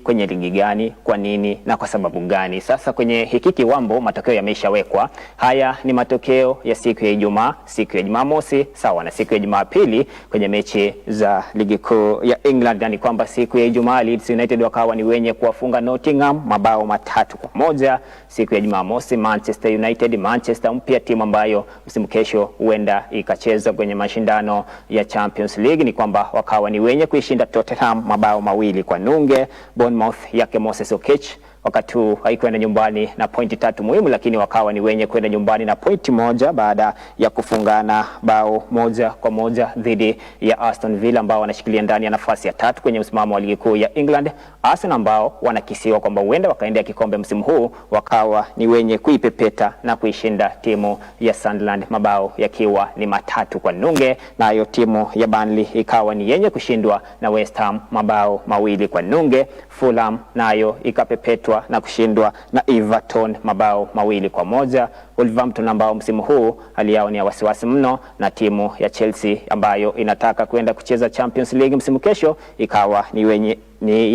kwenye ligi gani, kwa nini na kwa sababu gani? Sasa kwenye hiki kiwambo matokeo yameshawekwa. Haya ni matokeo ya siku ya Ijumaa, siku ya Jumamosi sawa na siku ya Jumapili kwenye mechi za ligi kuu ya England. Yani kwamba siku ya Ijumaa Leeds United wakawa ni wenye kuwafunga Nottingham mabao 3-1. Siku ya Jumamosi Manchester United, Manchester mpya, timu ambayo msimu kesho huenda ikacheza kwenye mashindano ya Champions League, ni kwamba wakawa ni wenye kuishinda Tottenham mabao 2-0. Bournemouth yake Moses Okech wakati huu haikwenda nyumbani na pointi 3 muhimu, lakini wakawa ni wenye kwenda nyumbani na pointi 1 baada ya kufungana bao 1-1 dhidi ya Aston Villa ambao wanashikilia ndani ya nafasi ya 3 kwenye msimamo wa ligi kuu ya England. Arsenal ambao wanakisiwa kwamba huenda wakaendea kikombe msimu huu wakawa ni wenye kuipepeta na kuishinda timu ya Sunderland mabao yakiwa ni 3-0. Nayo timu ya Burnley ikawa ni yenye kushindwa na West Ham mabao 2-0. Fulham nayo ikapepetwa na kushindwa na Everton mabao 2-1. Wolverhampton ambao msimu huu hali yao ni ya wasiwasi mno na timu ya Chelsea ambayo inataka kwenda kucheza Champions League msimu kesho ikawa ni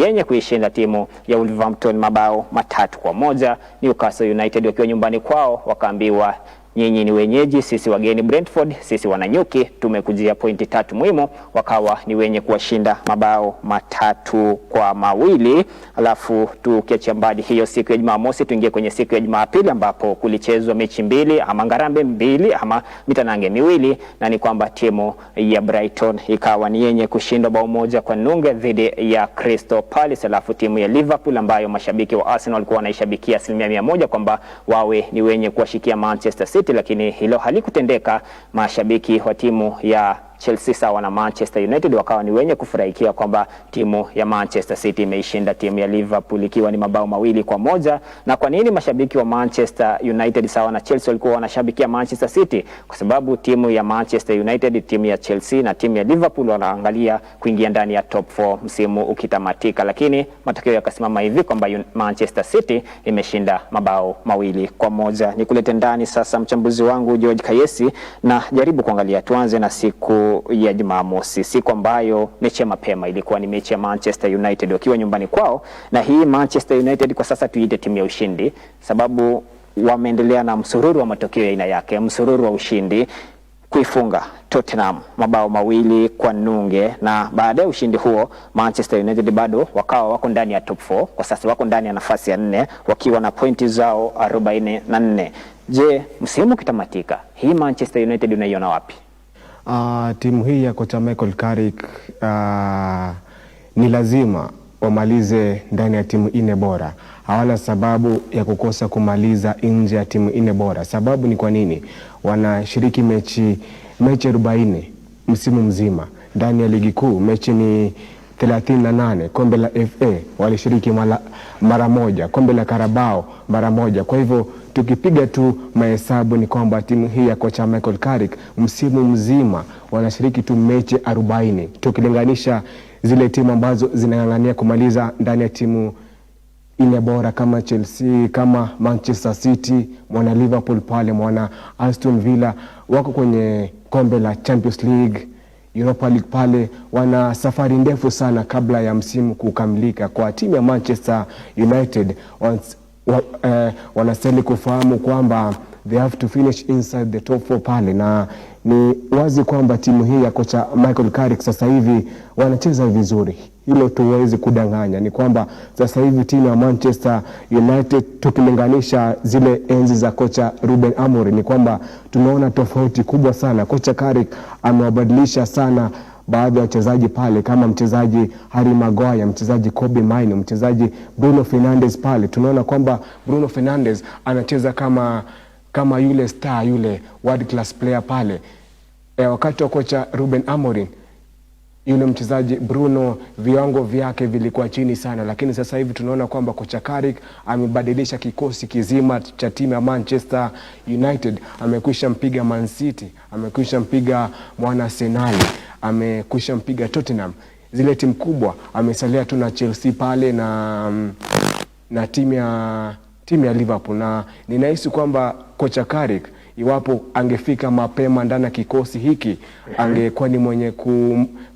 yenye kuishinda timu ya Wolverhampton mabao 3-1. Newcastle United wakiwa nyumbani kwao wakaambiwa, nyinyi ni wenyeji, sisi wageni Brentford, sisi wananyuki, tumekujia pointi 3 muhimu. Wakawa ni wenye kuwashinda mabao 3-2. Alafu tukiacha mbali hiyo siku ya Jumamosi, tuingie kwenye siku ya Jumapili ambapo kulichezwa mechi 2 ama ngarambe 2 ama mitanange 2, na ni kwamba timu ya Brighton ikawa ni yenye kushindwa bao 1-0 dhidi ya Crystal Palace. Alafu timu ya Liverpool ambayo mashabiki wa Arsenal walikuwa wanaishabikia 100% kwamba wawe ni wenye kuwashikia Manchester City, lakini hilo halikutendeka. Mashabiki wa timu ya Chelsea sawa na Manchester United wakawa ni wenye kufurahikia kwamba timu ya Manchester City imeishinda timu ya Liverpool ikiwa ni mabao 2-1. Na kwa nini mashabiki wa Manchester United sawa na Chelsea walikuwa wanashabikia Manchester City? Kwa sababu timu ya Manchester United, timu ya Chelsea na timu ya Liverpool wanaangalia kuingia ndani ya top 4 msimu ukitamatika, lakini matokeo yakasimama hivi kwamba Manchester City imeshinda mabao 2-1. Nikulete ndani sasa mchambuzi wangu George Kayesi, na jaribu kuangalia, tuanze na siku ya Jumamosi, siku ambayo mechi mapema ilikuwa ni mechi ya Manchester United wakiwa nyumbani kwao. Na hii Manchester United kwa sasa tuite timu ya ushindi, sababu wameendelea na msururu wa matokeo ya aina yake, msururu wa ushindi, kuifunga Tottenham mabao 2-0. Na baada ya ushindi huo Manchester United bado wakawa wako ndani ya top 4. Kwa sasa wako ndani ya nafasi ya 4 wakiwa na pointi zao 44. Je, msimu kitamatika, hii Manchester United unaiona wapi? Timu hii ya kocha Michael Carrick ni lazima wamalize ndani ya timu 4 bora. Hawana sababu ya kukosa kumaliza nje ya timu 4 bora. Sababu ni kwa nini? Wanashiriki mechi 40 msimu mzima. Ndani ya ligi kuu mechi ni 38. Kombe la FA walishiriki mara moja, kombe la Carabao mara moja. Kwa hivyo tukipiga tu mahesabu ni kwamba timu hii ya kocha Michael Carrick msimu mzima wanashiriki tu mechi 40, tukilinganisha zile timu ambazo zinang'ang'ania kumaliza ndani ya timu 4 bora kama Chelsea, kama Manchester City, mwana Liverpool pale, mwana Aston Villa wako kwenye kombe la Champions League, Europa League pale, wana safari ndefu sana kabla ya msimu kukamilika. Kwa timu ya Manchester United wanastahili kufahamu kwamba they have to finish inside the top 4 pale, na ni wazi kwamba timu hii ya kocha Michael Carrick sasa hivi wanacheza vizuri. Hilo tuwezi kudanganya, ni kwamba sasa hivi timu ya Manchester United tukilinganisha zile enzi za kocha Ruben Amorim ni kwamba tunaona tofauti kubwa sana. Kocha Carrick amewabadilisha sana baadhi ya wachezaji pale, kama mchezaji Harry Maguire, mchezaji Kobe Mainoo, mchezaji Bruno Fernandes pale. Tunaona kwamba Bruno Fernandes anacheza kama yule star, yule world class player pale. Wakati wa kocha Ruben Amorim yule mchezaji Bruno viwango vyake vilikuwa chini sana, lakini sasa hivi tunaona kwamba kocha Carrick amebadilisha kikosi kizima cha timu ya Manchester United. Amekwisha mpiga Man City, amekwisha mpiga mwana Arsenal, amekwisha mpiga Tottenham, zile timu kubwa. Amesalia tu na Chelsea pale na timu ya Liverpool, na ninahisi kwamba kocha Carrick iwapo angefika mapema ndani ya kikosi hiki angekuwa ni mwenye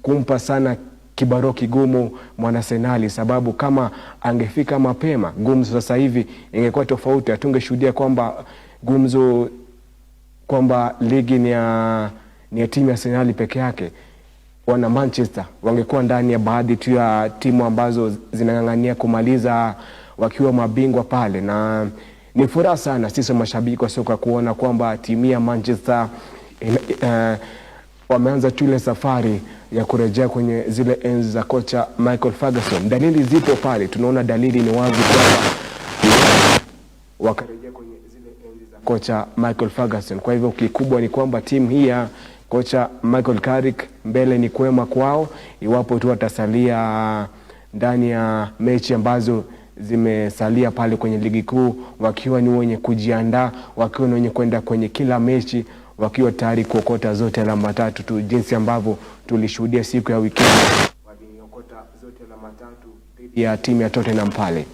kumpa sana kibarua kigumu mwana Arsenal, sababu kama angefika mapema gumzo sasa hivi ingekuwa tofauti. Hatungeshuhudia kwamba gumzo kwamba ligi ni ya timu ya Arsenal peke yake. Wana Manchester wangekuwa ndani ya baadhi tu ya timu ambazo zinang'ang'ania kumaliza wakiwa mabingwa pale, na ni furaha sana sisi mashabiki wa soka kuona kwamba timu ya Manchester wameanza tu ile safari ya kurejea kwenye zile enzi za kocha Michael Ferguson. Dalili zipo pale, tunaona dalili ni wazi kwamba wakarejea kwenye zile enzi za kocha Michael Ferguson. Kwa hivyo kikubwa ni kwamba timu hii ya kocha Michael Carrick mbele ni kwema kwao, iwapo tu watasalia ndani ya mechi ambazo zimesalia pale kwenye ligi kuu, wakiwa ni wenye kujiandaa, wakiwa ni wenye kwenda kwenye kila mechi wakiwa tayari kuokota zote alama tatu tu, jinsi ambavyo tulishuhudia siku ya wikendi waliokota zote alama tatu dhidi ya timu ya Tottenham pale.